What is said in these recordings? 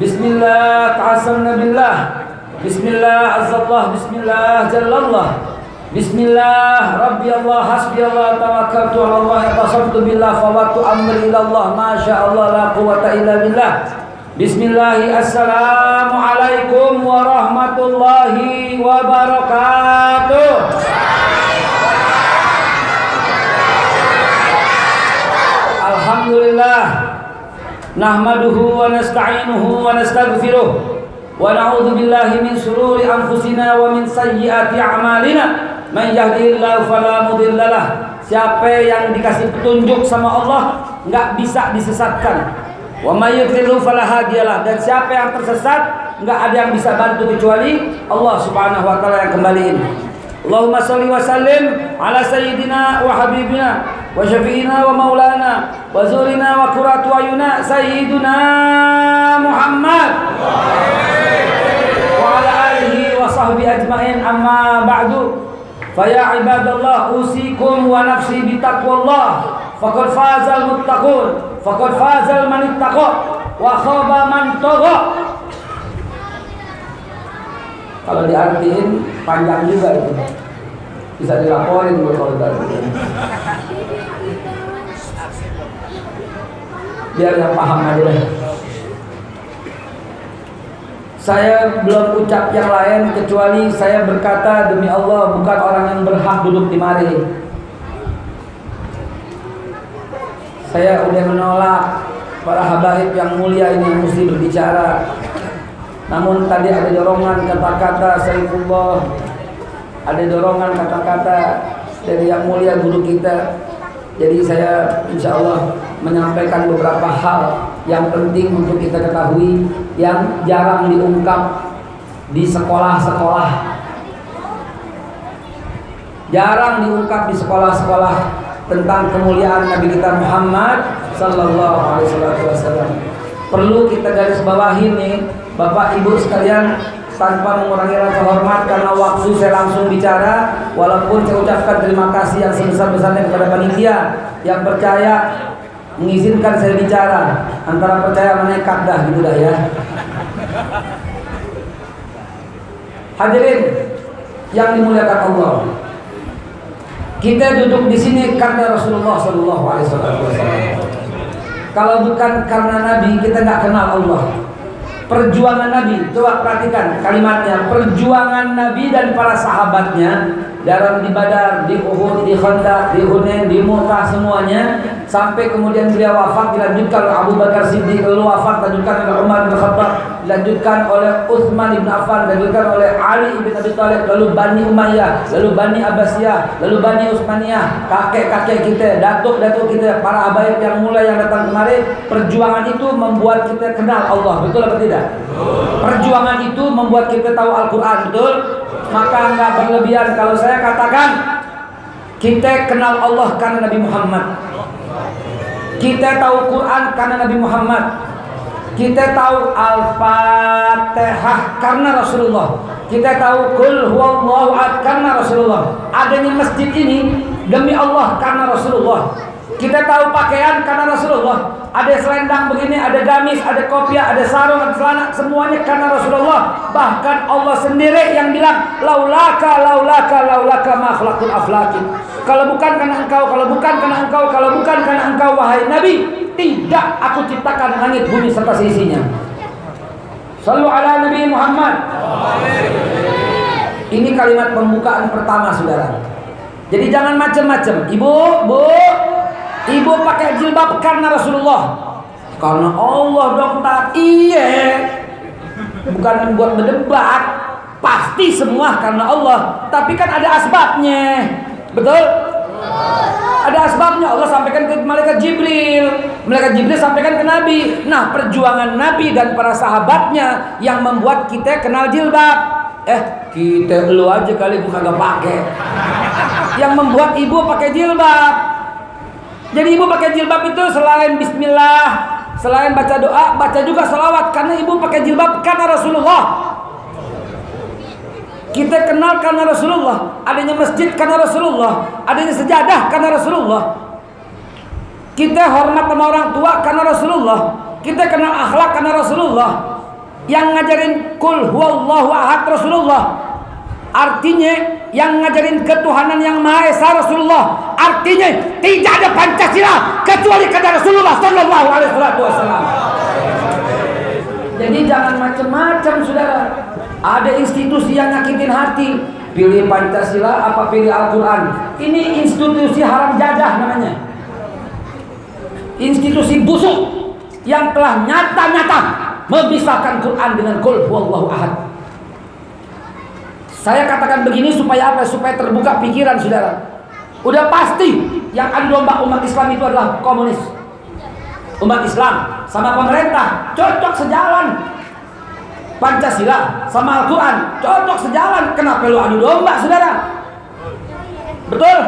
Bismillah ta'asamna billah. Bismillah azzallah. Bismillah jallallah. Bismillah Rabbi Allah hasbi Allah tawakkaltu ala Allah yatasabtu billah fawattu amri ila Allah masya Allah la quwata illa billah. Bismillahi assalamualaikum warahmatullahi wabarakatuh. Alhamdulillah nahmaduhu wa nasta'inuhu wa nastaghfiruh wa na'udzu billahi min shururi anfusina wa min sayyiati a'malina. Man yahdihillahu fala mudhillalah. Siapa yang dikasih petunjuk sama Allah enggak bisa disesatkan. Wa may yudlilhu fala hadiyalah. Dan siapa yang tersesat enggak ada yang bisa bantu kecuali Allah Subhanahu wa taala yang kembaliin. Allahumma shalli wa sallim ala sayyidina wa habibina wa syafi'ina wa maulana wa zurina wa qurratu ayuna sayyiduna Muhammad wa ala alihi wa sahbihi ajmain amma ba'du. Faya ibadallah usikum wa nafsi bitaqwallah faqad fazal muttaqun faqad fazal man ittaqa wa khaba man tagha. Kalau diartiin panjang juga itu, bisa dilaporin kalau tadi. Biar yang paham aja deh. Saya belum ucap yang lain kecuali saya berkata demi Allah bukan orang yang berhak duduk di mari. Saya udah menolak para habaib yang mulia ini yang mesti berbicara. Namun tadi ada dorongan kata-kata Saifullah, ada dorongan kata-kata dari yang mulia guru kita. Jadi saya insya Allah menyampaikan beberapa hal yang penting untuk kita ketahui yang jarang diungkap di sekolah-sekolah, jarang diungkap di sekolah-sekolah tentang kemuliaan Nabi kita Muhammad Sallallahu Alaihi Wasallam. Perlu kita garis bawahi nih, Bapak Ibu sekalian, tanpa mengurangi rasa hormat karena waktu saya langsung bicara. Walaupun saya ucapkan terima kasih yang sebesar-besarnya kepada panitia yang percaya mengizinkan saya bicara. Antara percaya sama nekat dah gitu dah ya. Hadirin yang dimuliakan Allah, kita duduk di sini karena Rasulullah Sallallahu Alaihi Wasallam. Kalau bukan karena Nabi kita nggak kenal Allah. Perjuangan Nabi, coba perhatikan kalimatnya, perjuangan Nabi dan para sahabatnya dalam di Badar, di Uhud, di Khandaq, di Hunain, di Mu'tah semuanya, sampai kemudian beliau wafat dilanjutkan oleh Abu Bakar Siddiq, lalu wafat dilanjutkan oleh Umar bin Khattab, dilanjutkan oleh Utsman bin Affan, dilanjutkan oleh Ali bin Abi Thalib, lalu Bani Umayyah, lalu Bani Abbasiyah, lalu Bani Utsmaniyah, kakek-kakek kita, datuk-datuk kita, para habaib yang mulai yang datang kemarin. Perjuangan itu membuat kita kenal Allah, betul atau tidak? Perjuangan itu membuat kita tahu Al-Quran, betul? Maka enggak berlebihan kalau saya katakan kita kenal Allah karena Nabi Muhammad, kita tahu Quran karena Nabi Muhammad, kita tahu Al-Fatihah karena Rasulullah, kita tahu Qul huwallahu ahad karena Rasulullah. Adanya masjid ini demi Allah karena Rasulullah. Kita tahu pakaian karena Rasulullah. Ada selendang begini, ada gamis, ada kopiah, ada sarung, ada celana, semuanya karena Rasulullah. Bahkan Allah sendiri yang bilang, laulaka ma khalaqtul aflaki. Kalau bukan karena engkau, kalau bukan karena engkau, kalau bukan karena engkau wahai Nabi, tidak aku ciptakan langit bumi serta seisinya. Shallu ala Nabi Muhammad. Ini kalimat pembukaan pertama, saudara. Jadi jangan macam-macam. Ibu pakai jilbab karena Rasulullah. Karena Allah dong tak. Iya. Bukan buat berdebat. Pasti semua karena Allah. Tapi kan ada asbabnya. Betul? Ada asbabnya. Allah sampaikan ke malaikat Jibril. Malaikat Jibril sampaikan ke Nabi. Nah, perjuangan Nabi dan para sahabatnya yang membuat kita kenal jilbab. Kita lu aja kali bukan gak pakai. Yang membuat ibu pakai jilbab. Jadi ibu pakai jilbab itu selain bismillah, selain baca doa, baca juga salawat. Karena ibu pakai jilbab karena Rasulullah. Kita kenal karena Rasulullah. Adanya masjid karena Rasulullah. Adanya sejadah karena Rasulullah. Kita hormat sama orang tua karena Rasulullah. Kita kenal akhlak karena Rasulullah. Yang ngajarin kul huwallahu ahad Rasulullah. Artinya yang ngajarin ketuhanan yang Maha Esa Rasulullah. Artinya tidak ada Pancasila kecuali kata Rasulullah sallallahu alaihi wasallam. Jadi jangan macam-macam saudara. Ada institusi yang nyakitin hati. Pilih Pancasila apa pilih Al-Quran. Ini institusi haram jadah namanya. Institusi busuk yang telah nyata-nyata memisahkan Quran dengan kul huwallahu ahad. Saya katakan begini supaya apa? Supaya terbuka pikiran saudara. Udah pasti yang adu domba umat Islam itu adalah komunis. Umat Islam sama pemerintah cocok sejalan. Pancasila sama Al-Quran cocok sejalan. Kenapa lu adu domba saudara? Betul?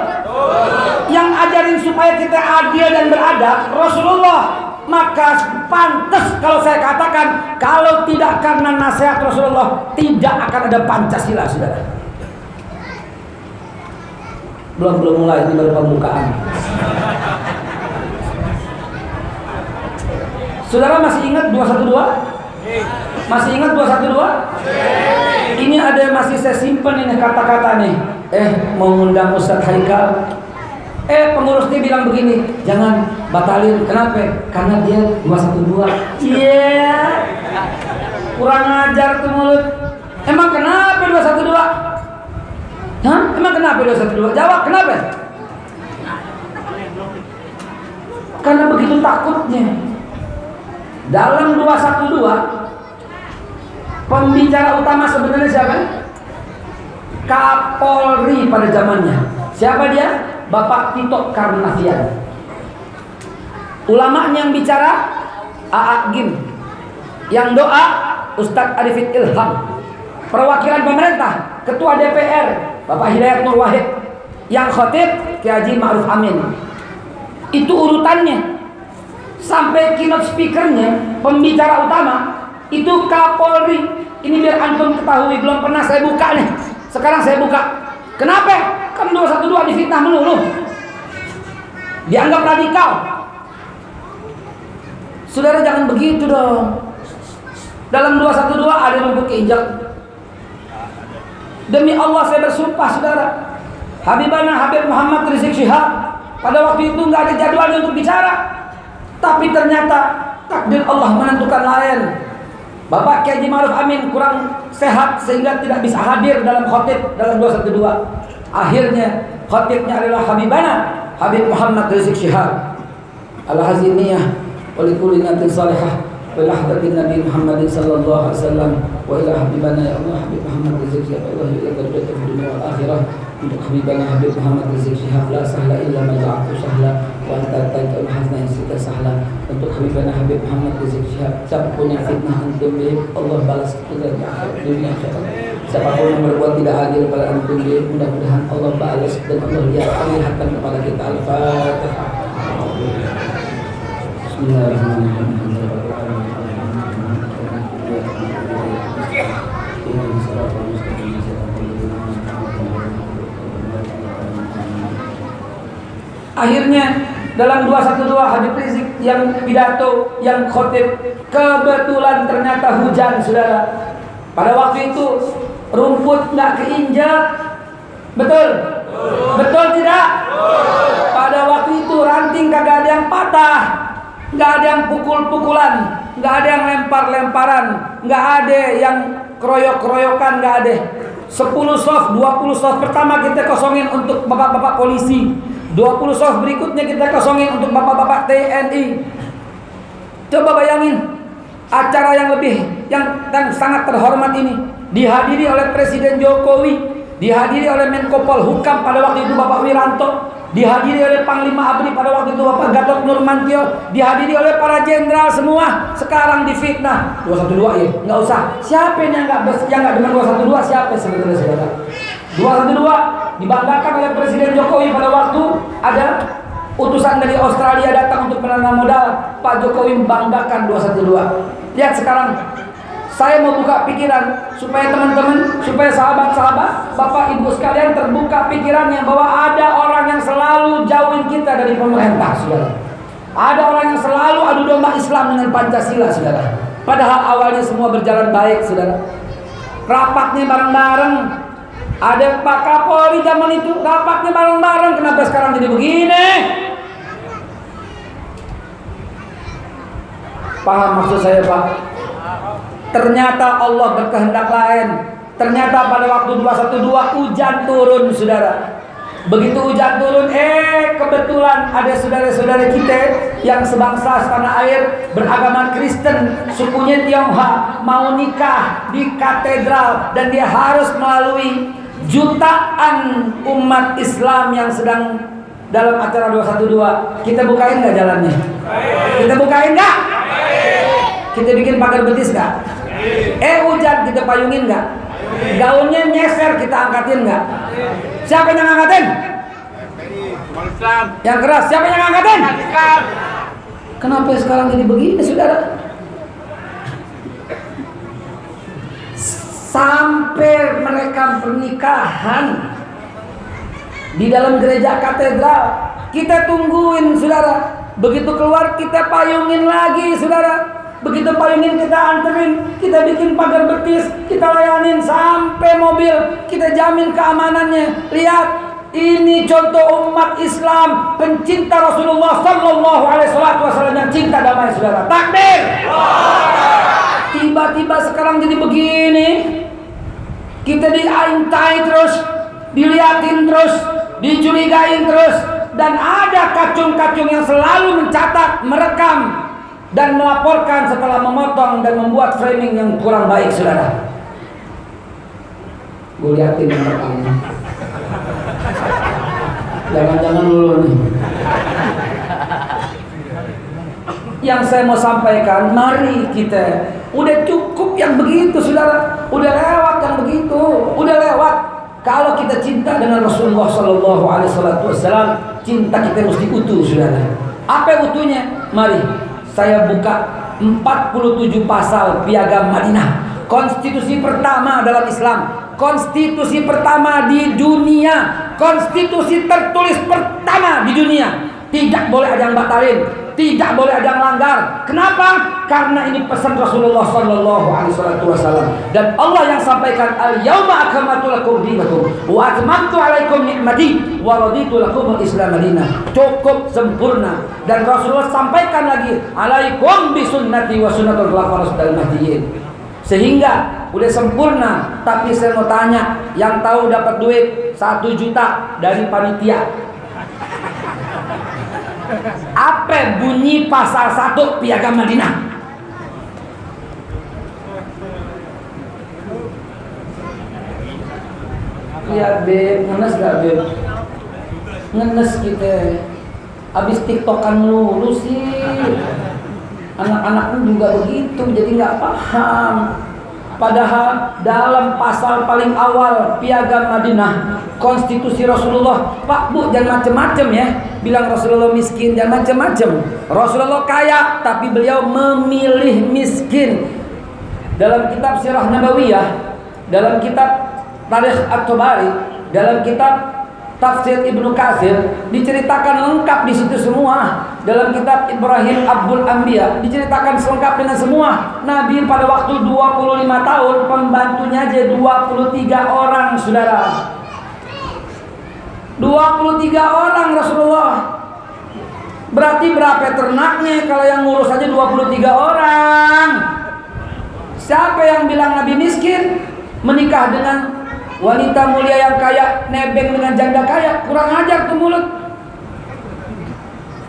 Yang ajarin supaya kita adil dan beradab Rasulullah. Maka pantas kalau saya katakan, kalau tidak karena nasihat Rasulullah, tidak akan ada Pancasila saudara. Belum mulai, ini baru pembukaan. Saudara masih ingat 212? Masih ingat 212? Ini ada masih saya simpen ini kata-kata nih. Mau ngundang Ustadz Haikal. Pengurusnya bilang begini, jangan batalin. Kenapa? Karena dia 212. Iya. Kurang ajar tuh mulut. Emang kenapa 212? Hah? Emang kenapa 212? Jawab kenapa? Karena begitu takutnya. Dalam 212 pembicara utama sebenarnya siapa? Kapolri pada zamannya. Siapa dia? Bapak Tito Karnavian. Ulamanya yang bicara A'agim. Yang doa Ustadz Arifin Ilham. Perwakilan pemerintah Ketua DPR Bapak Hidayat Nur Wahid. Yang khotib Kiai Haji Ma'ruf Amin. Itu urutannya. Sampai keynote speakernya, pembicara utama itu Kapolri. Ini biar antum ketahui, belum pernah saya buka nih. Sekarang saya buka. Kenapa? Kan 212 difitnah melulu. Dianggap radikal. Saudara jangan begitu dong. Dalam 212 ada rumput keinjak. Demi Allah saya bersumpah saudara, Habibana Habib Muhammad Rizik Syihab pada waktu itu nggak ada jadwalnya untuk bicara. Tapi ternyata takdir Allah menentukan lain. Bapak Kiai Haji Ma'ruf Amin kurang sehat sehingga tidak bisa hadir dalam khotib dalam 212. Akhirnya khotibnya adalah Habibana Habib Muhammad Rizik Syihab. Al-Haziniyah wa likulli natin salihah wa ila hadratin Nabi Muhammad sallallahu alaihi wasallam wa ila habibana ya Allah Habib Muhammad Rizik Syihab Allah ya Allah fi dunya wal akhirah. Untuk Habibana Habib Muhammad Rizik Syihab la sahla illa ma ja'altu sahla wa anta taj'al hazna sita sahla. Untuk Habibana Habib Muhammad Rizik Syihab, siapapun yang fitnah antum Allah balas kita di akhirat dunia akhirat. Siapapun yang berbuat tidak adil pada antum mudah-mudahan Allah balas dan Allah lihatkan kepada kita. Al-Fatihah. Bismillahirrahmanirrahim. Akhirnya dalam 212 Habib Rizik yang pidato, yang khotib, kebetulan ternyata hujan saudara. Pada waktu itu rumput nggak keinjak, betul? Betul tidak? Pada waktu itu ranting kagak ada yang patah, nggak ada yang pukul-pukulan, nggak ada yang lempar-lemparan, nggak ada yang keroyok-keroyokan, nggak ada. 10 soft, 20 soft pertama kita kosongin untuk bapak-bapak polisi. 20 soft berikutnya kita kosongin untuk bapak-bapak TNI. Coba bayangin acara yang sangat terhormat ini dihadiri oleh Presiden Jokowi, dihadiri oleh Menko Polhukam pada waktu itu Bapak Wiranto, dihadiri oleh Panglima ABRI pada waktu itu Bapak Gatot Nurmantio, dihadiri oleh para jenderal semua. Sekarang difitnah 212 ya, nggak usah. Siapa yang nggak dengan 212? Siapa sebenarnya saudara? 212 dibanggakan oleh Presiden Jokowi pada waktu ada utusan dari Australia datang untuk menanam modal. Pak Jokowi membanggakan 212. Lihat sekarang, saya mau buka pikiran supaya teman-teman, supaya sahabat-sahabat, Bapak Ibu sekalian terbuka pikirannya bahwa ada orang yang selalu jauhin kita dari pemerintah, saudara. Ada orang yang selalu adu domba Islam dengan Pancasila, saudara. Padahal awalnya semua berjalan baik, saudara. Rapatnya bareng-bareng. Ada Pak Kapolri zaman itu, rapatnya bareng-bareng. Kenapa sekarang jadi begini? Paham maksud saya, Pak? Ternyata Allah berkehendak lain. Ternyata pada waktu 212 hujan turun, saudara. Begitu hujan turun, kebetulan ada saudara-saudara kita yang sebangsa setanah air, beragama Kristen, sukunya Tionghoa, mau nikah di katedral, dan dia harus melalui jutaan umat Islam yang sedang dalam acara 212. Kita bukain nggak jalannya? Kita bukain nggak? Kita bikin pagar betis nggak? Hujan kita payungin nggak? Gaunnya nyeser kita angkatin nggak? Siapa yang angkatin? Yang keras. Siapa yang angkatin? Kenapa sekarang jadi begini, saudara? Sampai mereka pernikahan di dalam gereja katedral, kita tungguin, saudara. Begitu keluar kita payungin lagi, saudara. Begitu payungin kita anterin, kita bikin pagar betis, kita layanin sampai mobil, kita jamin keamanannya. Lihat, ini contoh umat Islam pencinta Rasulullah Sallallahu Alaihi Wasallam yang cinta damai, saudara. Takbir. Tiba-tiba sekarang jadi begini. Kita diintai terus, diliatin terus, dicurigain terus, dan ada kacung-kacung yang selalu mencatat, merekam, dan melaporkan setelah memotong dan membuat framing yang kurang baik, saudara. Gue liatin merekamnya. Jangan-jangan dulu nih. Yang saya mau sampaikan, mari kita, udah cukup yang begitu, saudara. Udah lewat yang begitu, udah lewat. Kalau kita cinta dengan Rasulullah Sallallahu Alaihi Wasallam, cinta kita mesti utuh, saudara. Apa utuhnya? Mari saya buka 47 pasal Piagam Madinah, konstitusi pertama dalam Islam, konstitusi pertama di dunia, konstitusi tertulis pertama di dunia. Tidak boleh ada yang batalin, tidak boleh ada yang langgar. Kenapa? Karena ini pesan Rasulullah Sallallahu Alaihi Wasallam, dan Allah yang sampaikan, al-yauma akmaltu lakum dinakum wa atmamtu alaikum ni'mati wa raditu lakum al-Islam madinah. Cukup, sempurna. Dan Rasulullah sampaikan lagi, alaikum bisunnati wa sunnatul khulafaur rasyidin mahdiyyin. Sehingga udah sempurna. Tapi saya mau tanya, yang tahu dapat duit 1 juta dari panitia, apa bunyi pasal 1 Piagam Madinah? Lihat, Beb, ngenes gak, Beb? Ngenes kita. Abis tiktokan lu sih. Anak-anak juga begitu, jadi gak paham. Padahal dalam pasal paling awal Piagam Madinah, konstitusi Rasulullah, Pak Bu jangan macem-macem ya, bilang Rasulullah miskin, jangan macem-macem. Rasulullah kaya, tapi beliau memilih miskin. Dalam kitab Sirah Nabawiyah, dalam kitab Tarikh At-Tabari, dalam kitab Tafsir Ibnu Katsir diceritakan lengkap di situ semua. Dalam kitab Ibrahim Abdul Anbiya diceritakan selengkap dengan semua. Nabi pada waktu 25 tahun, pembantunya aja 23 orang, saudara. 23 orang Rasulullah. Berarti berapa ternaknya kalau yang ngurus aja 23 orang? Siapa yang bilang Nabi miskin? Menikah dengan wanita mulia yang kaya, nebeng dengan janda kaya. Kurang ajar tuh mulut.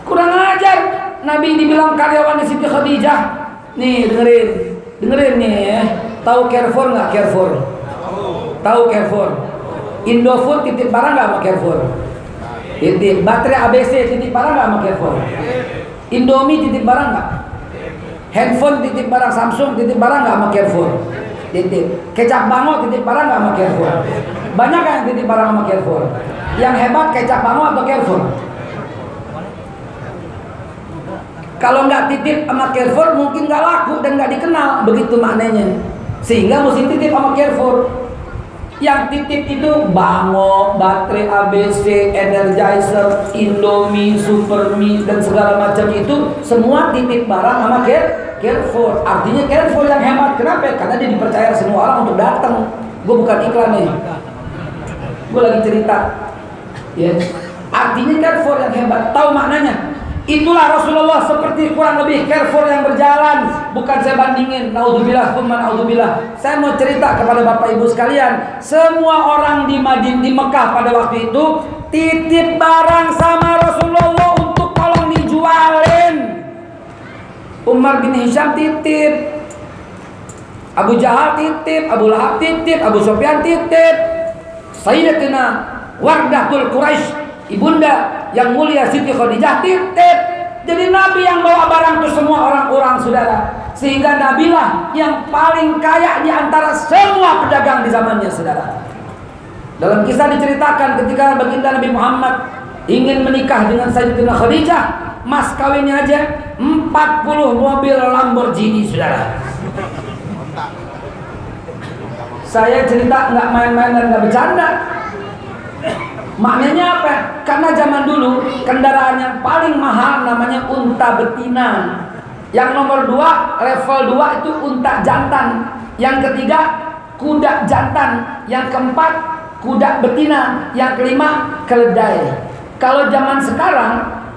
Kurang ajar. Nabi dibilang karyawan di Siti Khadijah. Nih dengerin nih ya. Tahu Carrefour nggak? Carrefour. Tahu Carrefour? Indofood titip barang nggak sama Carrefour? Titip. Baterai ABC titip barang nggak sama Carrefour? Indomie titip barang nggak? Handphone titip barang, Samsung titip barang nggak sama Carrefour? Titip. Kecap Bango titip barang nggak sama Carrefour? Banyak kan yang titip barang sama Carrefour? Yang hebat kecap Bango atau Carrefour? Kalau nggak titip sama Carrefour mungkin nggak laku dan nggak dikenal, begitu maknanya. Sehingga mesti titip sama Carrefour. Yang titip itu Bango, baterai ABC, Energizer, Indomie, Supermi dan segala macam itu semua titip barang sama Carrefour. careful. Artinya careful yang hemat. Kenapa? Karena dia dipercaya semua orang untuk datang. Gue bukan iklan nih. Gue lagi cerita. Ya. Artinya careful yang hebat. Tahu maknanya? Itulah Rasulullah seperti kurang lebih careful yang berjalan. Bukan saya bandingin. Naudzubillah, tsumma naudzubillah. Saya mau cerita kepada Bapak Ibu sekalian. Semua orang di Mekah pada waktu itu titip barang sama Rasulullah untuk tolong dijualin. Umar bin Hisham titip, Abu Jahal titip, Abu Lahab titip, Abu Sufyan titip, Sayyidatina Wardatul Quraisy, ibunda yang mulia Siti Khadijah titip. Jadi Nabi yang bawa barang itu semua orang-orang, saudara. Sehingga Nabilah yang paling kaya di antara semua pedagang di zamannya, saudara. Dalam kisah diceritakan ketika baginda Nabi Muhammad ingin menikah dengan Sayyidatina Khadijah, mas kawinnya aja 40 mobil Lamborghini, saudara. Saya cerita nggak main-main dan nggak bercanda. Maknanya apa? Karena zaman dulu kendaraan yang paling mahal namanya unta betina. Yang nomor 2, level 2 itu unta jantan. Yang ketiga kuda jantan. Yang keempat kuda betina. Yang kelima keledai. Kalau zaman sekarang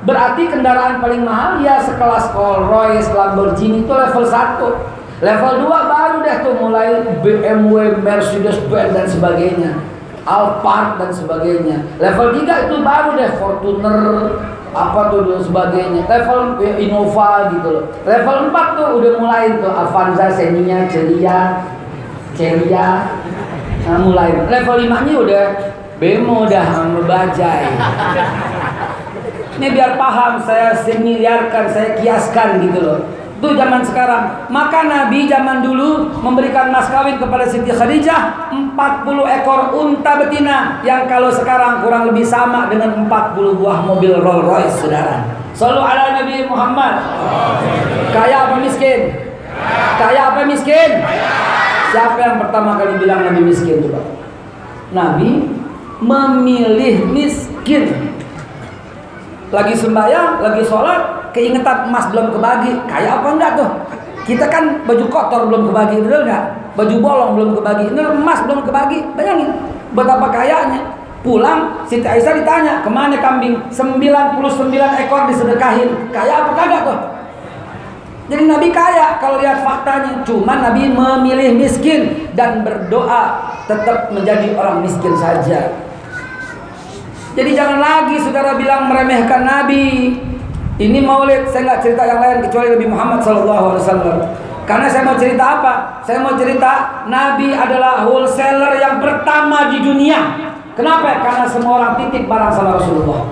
berarti kendaraan paling mahal ya sekelas Rolls-Royce, Lamborghini itu level 1. Level 2 baru deh tuh mulai BMW, Mercedes-Benz dan sebagainya, Alphard dan sebagainya. Level 3 itu baru deh Fortuner, apa tuh dan sebagainya. Level Innova gitu loh. Level 4 tuh udah mulai tuh Avanza, Xenia, Celia. Nah, mulai. Level 5-nya udah Bemo dah Bajaj. Ini biar paham, saya semiliarkan, saya kiaskan gitu loh. Itu zaman sekarang. Maka Nabi zaman dulu memberikan mas kawin kepada Siti Khadijah 40 ekor unta betina, yang kalau sekarang kurang lebih sama dengan 40 buah mobil Rolls Royce, saudara. Shallu ala Nabi Muhammad. Kaya apa miskin? Kaya apa miskin? Siapa yang pertama kali bilang Nabi miskin coba? Nabi memilih miskin. Lagi sembahyang, lagi sholat, keingetan emas belum kebagi. Kaya apa enggak tuh? Kita kan baju kotor belum kebagi, betul enggak? Baju bolong belum kebagi, ini emas belum kebagi. Bayangin betapa kayanya. Pulang Siti Aisyah ditanya, kemana kambing? 99 ekor disedekahin. Kaya apa kagak tuh? Jadi Nabi kaya kalau lihat faktanya. Cuma Nabi memilih miskin dan berdoa tetap menjadi orang miskin saja. Jadi jangan lagi saudara bilang meremehkan Nabi. Ini maulid, saya nggak cerita yang lain kecuali Nabi Muhammad SAW. Karena saya mau cerita apa? Saya mau cerita Nabi adalah wholesaler yang pertama di dunia. Kenapa? Karena semua orang titip barang sama Rasulullah.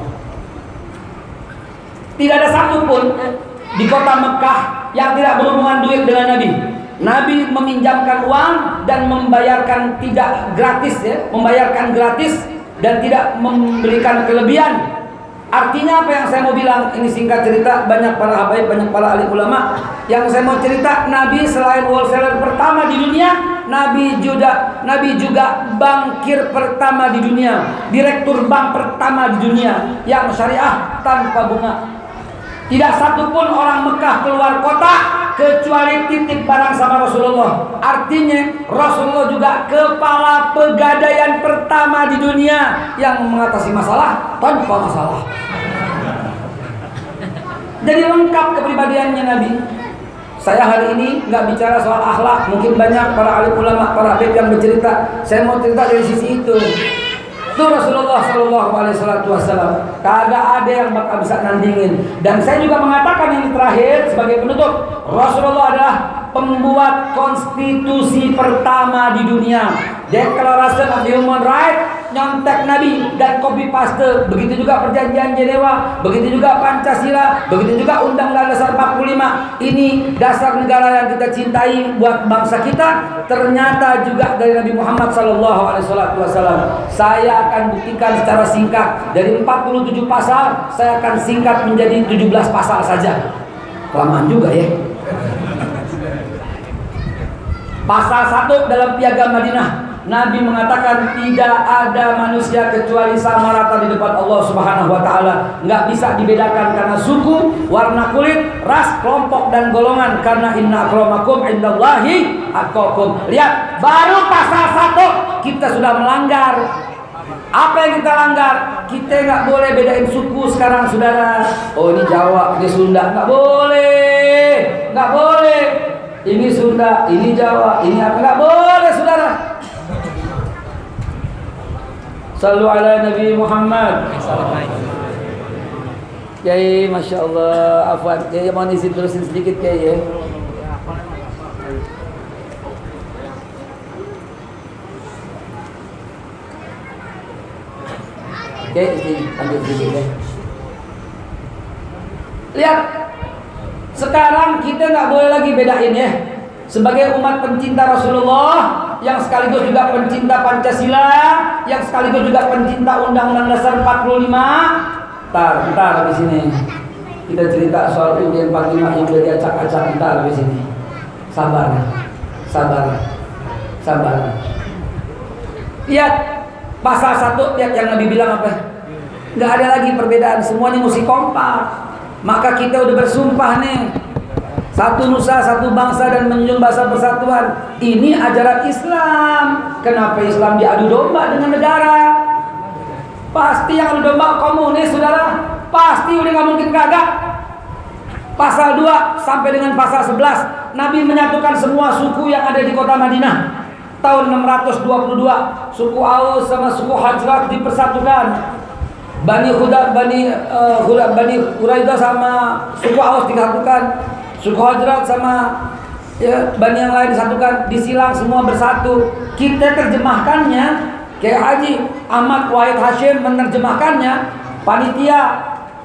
Tidak ada satupun di kota Mekah yang tidak berhubungan duit dengan Nabi. Nabi meminjamkan uang dan membayarkan tidak gratis, ya, membayarkan gratis dan tidak memberikan kelebihan. Artinya apa yang saya mau bilang? Ini singkat cerita, banyak para habaib, banyak para alim ulama. Yang saya mau cerita, Nabi selain wholesaler pertama di dunia, Nabi juga bankir pertama di dunia, direktur bank pertama di dunia yang syariah tanpa bunga. Tidak satupun orang Mekah keluar kota kecuali titip barang sama Rasulullah. Artinya Rasulullah juga kepala pegadaian pertama di dunia yang mengatasi masalah tanpa masalah. Jadi lengkap kepribadiannya Nabi. Saya hari ini nggak bicara soal akhlak. Mungkin banyak para alim ulama, para habib yang bercerita. Saya mau cerita dari sisi itu. Itu Rasulullah SAW. Kagak ada yang bakal bisa nandingin. Dan saya juga mengatakan ini terakhir sebagai penutup, Rasulullah adalah pembuat konstitusi pertama di dunia. Declaration of Human Rights, nyontek Nabi dan copy paste. Begitu juga perjanjian Jenewa, begitu juga Pancasila, begitu juga Undang-Undang Dasar 45. Ini dasar negara yang kita cintai buat bangsa kita. Ternyata juga dari Nabi Muhammad SAW. Saya akan buktikan secara singkat. Dari 47 pasal, saya akan singkat menjadi 17 pasal saja. Kelamaan juga ya. Pasal 1 dalam Piagam Madinah Nabi mengatakan tidak ada manusia kecuali sama rata di depan Allah Subhanahu wa taala. Enggak bisa dibedakan karena suku, warna kulit, ras, kelompok dan golongan, karena inna akramakum indallahi atqakum. Lihat, baru pasal 1 kita sudah melanggar. Apa yang kita langgar? Kita nggak boleh bedain suku sekarang, saudara. Oh, ini Jawa, ini Sunda, nggak boleh, nggak boleh. Ini Sunda, ini Jawa, ini apa? Nggak boleh, saudara. Sallu ala Nabi Muhammad. Kiai, masya Allah, afwan. Kiai mau izin terusin sedikit, Kiai ya. Oke, lanjut sedikit ya. Lihat, sekarang kita nggak boleh lagi bedain ya. Sebagai umat pencinta Rasulullah, yang sekaligus juga pencinta Pancasila, yang sekaligus juga pencinta Undang-Undang Dasar 45. Ntar di sini kita cerita soal UUD 45 yang udah diacak-acak. Ntar di sini. Sabar. Lihat pasal 1, lihat yang Nabi bilang apa? Nggak ada lagi perbedaan, semuanya mesti kompak. Maka kita udah bersumpah nih, satu nusa, satu bangsa dan menjunjung bahasa persatuan. Ini ajaran Islam. Kenapa Islam diadu domba dengan negara? Pasti yang adu domba komunis, saudara. Pasti, udah nggak mungkin kagak. Pasal 2 sampai dengan pasal 11, Nabi menyatukan semua suku yang ada di kota Madinah. Tahun 622, suku Aus sama suku Hajrat dipersatukan. Bani Quraidah sama suku Aus disatukan. Suku Hajrat sama Bani yang lain disatukan, disilang semua bersatu. Kita terjemahkannya, kayak Haji Ahmad Wahid Hashim menerjemahkannya, panitia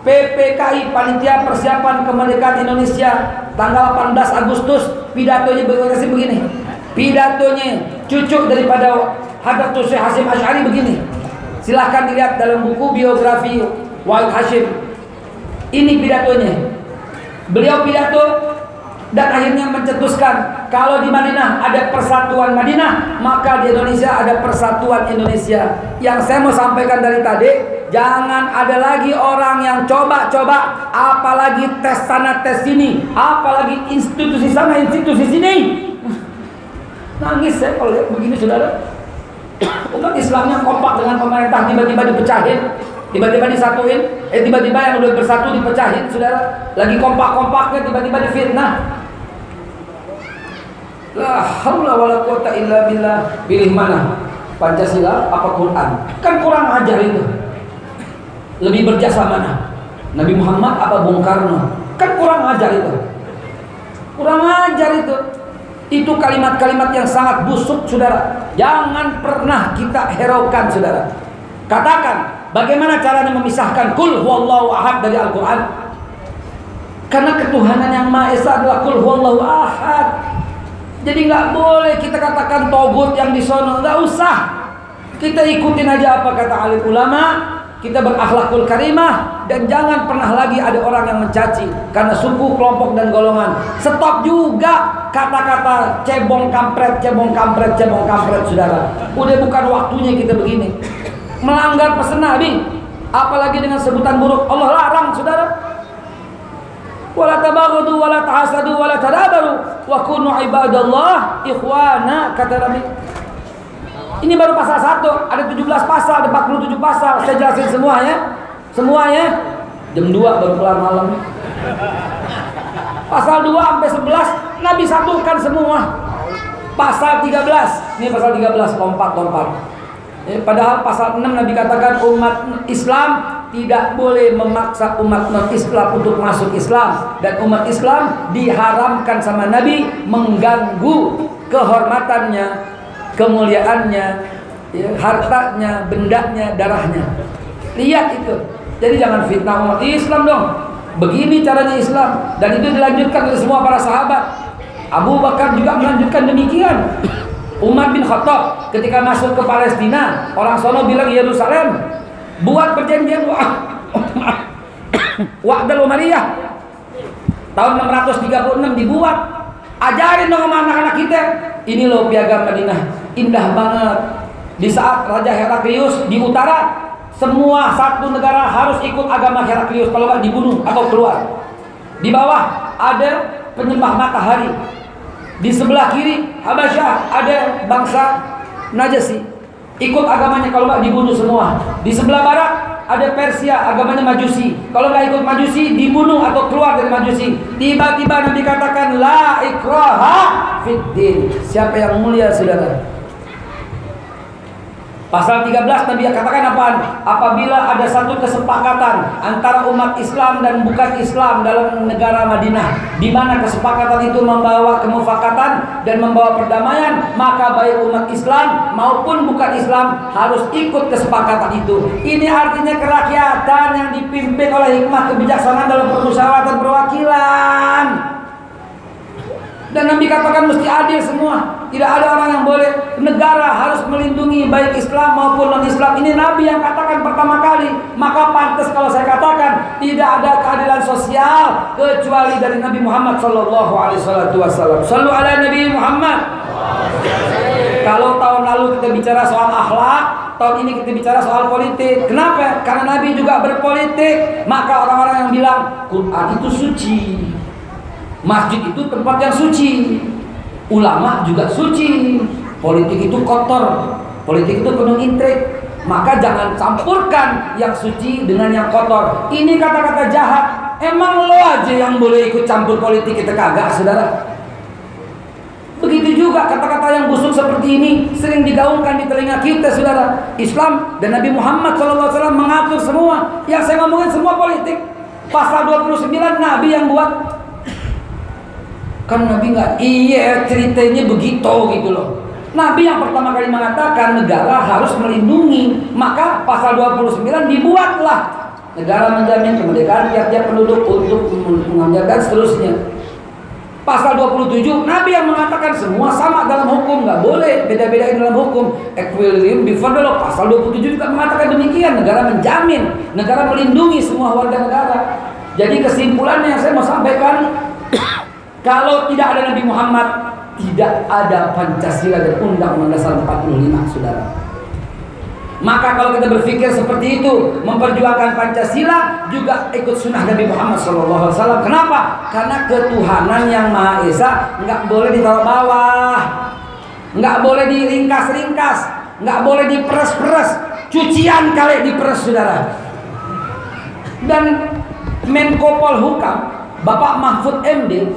PPKI, panitia persiapan kemerdekaan Indonesia, tanggal 18 Agustus, pidatonya begini. Pidatonya cucu daripada Hadratus Syekh Hasyim Asy'ari begini. Silahkan dilihat dalam buku biografi Wahid Hashim. Ini pidatonya. Beliau pidato dan akhirnya mencetuskan kalau di Madinah ada persatuan Madinah, maka di Indonesia ada persatuan Indonesia. Yang saya mau sampaikan dari tadi, jangan ada lagi orang yang coba-coba, apalagi tes sana tes sini, apalagi institusi sana institusi sini. Nangis saya kalau lihat begini, saudara. Umat Islamnya kompak dengan pemerintah, tiba-tiba dipecahin, tiba-tiba disatuin, tiba-tiba yang udah bersatu dipecahin, saudara. Lagi kompak-kompaknya tiba-tiba difitnah. La haula wala quwata illa billah. Pilih mana? Pancasila apa Quran? Kan kurang ajar itu. Lebih berjasa mana? Nabi Muhammad apa Bung Karno? Kan kurang ajar itu. Kurang ajar itu. Itu kalimat-kalimat yang sangat busuk, saudara. Jangan pernah kita hiraukan, saudara. Katakan, bagaimana caranya memisahkan kul huwallahu ahad dari Al-Quran? Karena ketuhanan yang Maha Esa adalah kul huwallahu ahad. Jadi nggak boleh kita katakan togut yang di sono, nggak usah. Kita ikutin aja apa kata alim ulama. Kita berakhlakul karimah, dan jangan pernah lagi ada orang yang mencaci karena suku, kelompok dan golongan. Stop juga kata-kata cebong kampret, saudara. Udah bukan waktunya kita begini. Melanggar pesan Nabi, apalagi dengan sebutan buruk. Allah larang, saudara. Wala tabaghadu wala tahasadu wala tadabaru wa kunu ibadallah ikhwana, kata Nabi. Ini baru pasal 1, ada 17 pasal, ada 47 pasal. Saya jelasin semuanya. Jam 2 baru kelar malam. Pasal 2 sampai 11 Nabi satukan semua. Pasal 13, ini pasal 13 lompat. Padahal pasal 6 Nabi katakan umat Islam tidak boleh memaksa umat non-Islam untuk masuk Islam, dan umat Islam diharamkan sama Nabi mengganggu kehormatannya, kemuliaannya, hartanya, bendanya, darahnya. Lihat itu. Jadi jangan fitnah umat Islam dong. Begini caranya Islam, dan itu dilanjutkan oleh semua para sahabat. Abu Bakar juga melanjutkan demikian. Umar bin Khattab ketika masuk ke Palestina, orang sono bilang Yerusalem, buat perjanjian Wa'dal Umariyah tahun 636 dibuat. Ajarin dong sama anak-anak kita, ini loh piagam Madinah. indah banget. Di saat Raja Heraklius di utara, semua satu negara harus ikut agama Heraklius, kalau nggak dibunuh atau keluar. Di bawah ada penyembah matahari. Di sebelah kiri Habasyah ada bangsa Najasi, ikut agamanya, kalau nggak dibunuh semua. Di sebelah barat ada Persia, agamanya Majusi, kalau nggak ikut Majusi dibunuh atau keluar dari Majusi. Tiba-tiba Nabi katakan la ikraha fiddin. Siapa yang mulia saudara? Pasal 13 Nabi katakan apa? Apabila ada satu kesepakatan antara umat Islam dan bukan Islam dalam negara Madinah, di mana kesepakatan itu membawa kemufakatan dan membawa perdamaian, maka baik umat Islam maupun bukan Islam harus ikut kesepakatan itu. Ini artinya kerakyatan yang dipimpin oleh hikmah kebijaksanaan dalam permusyawaratan perwakilan. Dan Nabi katakan mesti adil semua. Tidak ada orang yang boleh. Negara harus melindungi baik Islam maupun non-Islam. Ini Nabi yang katakan pertama kali. Maka pantas kalau saya katakan tidak ada keadilan sosial kecuali dari Nabi Muhammad sallallahu alaihi wasallam. Shallu ala Nabi Muhammad. Kalau tahun lalu kita bicara soal akhlak, tahun ini kita bicara soal politik. Kenapa? Karena Nabi juga berpolitik. Maka orang-orang yang bilang Quran itu suci, masjid itu tempat yang suci, ulama juga suci, politik itu kotor, politik itu penuh intrik. Maka jangan campurkan yang suci dengan yang kotor. Ini kata-kata jahat. Emang lo aja yang boleh ikut campur politik, kita kagak, saudara. Begitu juga kata-kata yang busuk seperti ini sering digaungkan di telinga kita, saudara. Islam dan Nabi Muhammad SAW mengatur semua. Yang saya ngomongin semua politik. Pasal 29 Nabi yang buat. Kan Nabi nggak, iya ceritanya begitu gitu loh. Nabi yang pertama kali mengatakan negara harus melindungi, maka pasal 29 dibuatlah. Negara menjamin kemerdekaan tiap-tiap penduduk untuk mengambil dan seterusnya. Pasal 27 Nabi yang mengatakan semua sama dalam hukum, nggak boleh beda-bedain dalam hukum. Equilibrium before the law. Pasal 27 juga mengatakan demikian. Negara menjamin, negara melindungi semua warga negara. Jadi kesimpulannya yang saya mau sampaikan, kalau tidak ada Nabi Muhammad, tidak ada Pancasila dan Undang-Undang Dasar 45, saudara. Maka kalau kita berpikir seperti itu, memperjuangkan Pancasila, juga ikut sunnah Nabi Muhammad SAW. Kenapa? Karena ketuhanan yang Maha Esa nggak boleh ditaruh bawah, nggak boleh diringkas-ringkas, nggak boleh diperes-peres. Cucian kali diperes, saudara. Dan Menko Polhukam Bapak Mahfud MD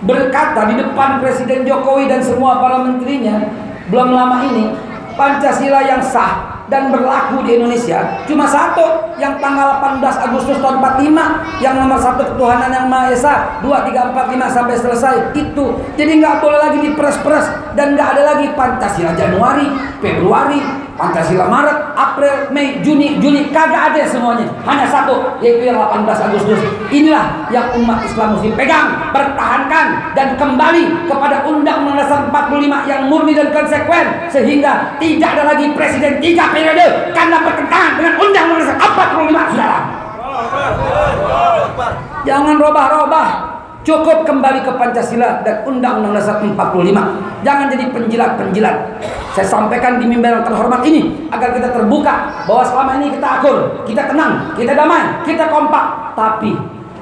berkata di depan Presiden Jokowi dan semua para menterinya belum lama ini, Pancasila yang sah dan berlaku di Indonesia cuma satu, yang tanggal 18 Agustus tahun 45, yang nomor 1 ketuhanan yang Maha Esa, 2, 3, 4, 5 sampai selesai itu. Jadi nggak boleh lagi diperes-peres, dan nggak ada lagi Pancasila Januari, Februari, Pancasila Maret, April, Mei, Juni, Juli, kagak ada semuanya. Hanya satu, yaitu yang 18 Agustus. Inilah yang umat Islam mesti pegang, pertahankan, dan kembali kepada Undang-Undang Dasar 45 yang murni dan konsekuen, sehingga tidak ada lagi presiden 3 periode karena bertentangan dengan Undang-Undang Dasar 45, saudara. Jangan robah-robah. Cukup kembali ke Pancasila dan Undang-Undang Dasar 45. Jangan jadi penjilat-penjilat. Saya sampaikan di mimbar yang terhormat ini agar kita terbuka bahwa selama ini kita akur, kita tenang, kita damai, kita kompak. Tapi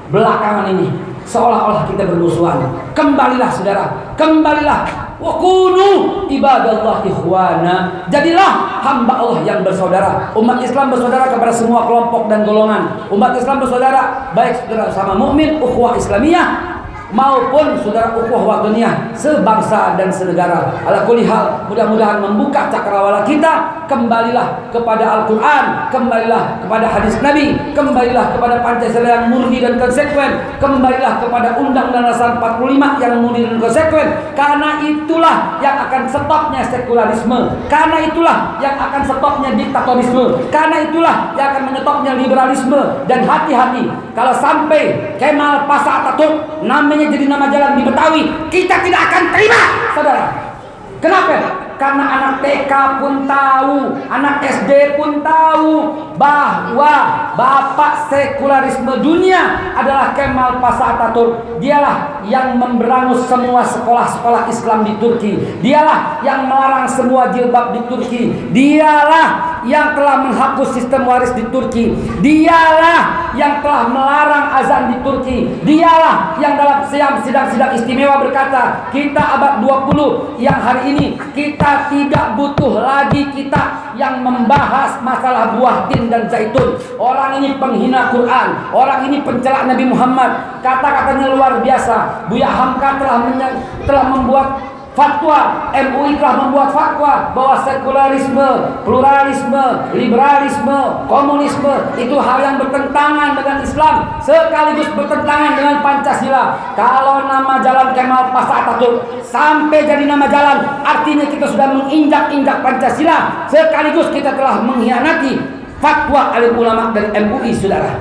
belakangan ini seolah-olah kita bermusuhan. Kembalilah, saudara, kembalilah. Wa kunu ibadallah ikhwana. Jadilah hamba Allah yang bersaudara. Umat Islam bersaudara kepada semua kelompok dan golongan. Umat Islam bersaudara baik saudara sama mukmin, ukhuwah Islamiyah, maupun saudara ukhuwah wataniyah, sebangsa dan senegara. Ala kulli hal, mudah-mudahan membuka cakrawala kita. Kembalilah kepada Al-Quran, kembalilah kepada hadis Nabi, kembalilah kepada Pancasila yang murni dan konsekuen, kembalilah kepada Undang-Undang Dasar 45 yang murni dan konsekuen. Karena itulah yang akan stopnya sekularisme, karena itulah yang akan stopnya diktatorisme, karena itulah yang akan menyetopnya liberalisme. Dan hati-hati kalau sampai Kemal Pasha Atatürk namanya jadi nama jalan di Betawi, kita tidak akan terima, saudara. Kenapa? Karena anak TK pun tahu, anak SD pun tahu bahwa bapak sekularisme dunia adalah Kemal Pasha Atatürk. Dialah yang memberangus semua sekolah-sekolah Islam di Turki. Dialah yang melarang semua jilbab di Turki. Dialah yang telah menghapus sistem waris di Turki. Dialah yang telah melarang azan di Turki. Dialah yang dalam sidang-sidang istimewa berkata, kita abad 20 yang hari ini kita tidak butuh lagi kita yang membahas masalah buah tin dan zaitun. Orang ini penghina Quran, orang ini pencela Nabi Muhammad. Kata-katanya luar biasa. Buya Hamka telah membuat fatwa, MUI telah membuat fatwa bahwa sekularisme, pluralisme, liberalisme, komunisme itu hal yang bertentangan dengan Islam, sekaligus bertentangan dengan Pancasila. Kalau nama jalan Kemal Pasha Atatürk sampai jadi nama jalan, artinya kita sudah menginjak-injak Pancasila, sekaligus kita telah mengkhianati fatwa alim ulama dari MUI, saudara.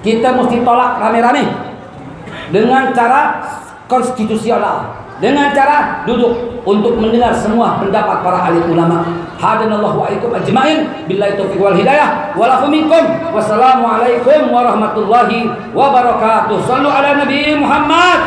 Kita mesti tolak rame-rame dengan cara konstitusional, dengan cara duduk untuk mendengar semua pendapat para alim ulama. Hadanallahu wa iyyakum ajmain. Billahi taufiq wal hidayah. Walakum minkum. Wassalamualaikum warahmatullahi wabarakatuh. Sallu ala Nabi Muhammad.